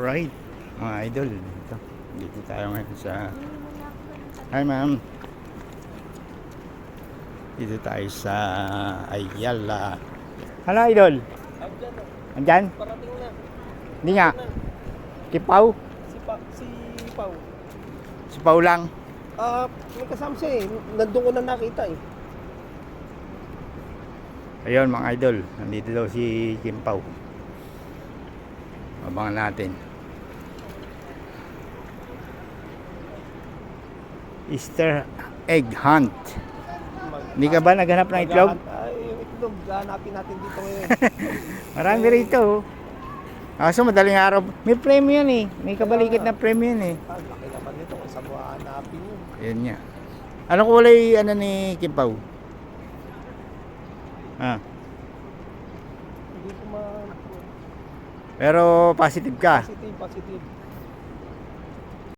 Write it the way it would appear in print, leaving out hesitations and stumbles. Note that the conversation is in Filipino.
Right, mga idol. Dito tayo ngayon sa... Hi ma'am. Dito tayo sa Ayala. Ano idol? Andyan? Parating na. Hindi nga. Kipaw? Si Pau. Si Pau lang. May kasama siya eh. Nandun ko na nakita eh. Ayun mga idol. Nandito daw si Kimpaw. Abangan natin. Easter egg hunt. Hindi ka ba naghanap ng itlog? Yung itlog, hanapin natin dito ngayon. Marami rito. Kaso madaling araw. May premyo yan eh. May kabalikit na premyo yan eh. Laki naman nito kung saan mo hanapin yun. Yan nga. Anong kulay ano ni Kimpaw? Hindi ko ma... Pero positive ka. Positive.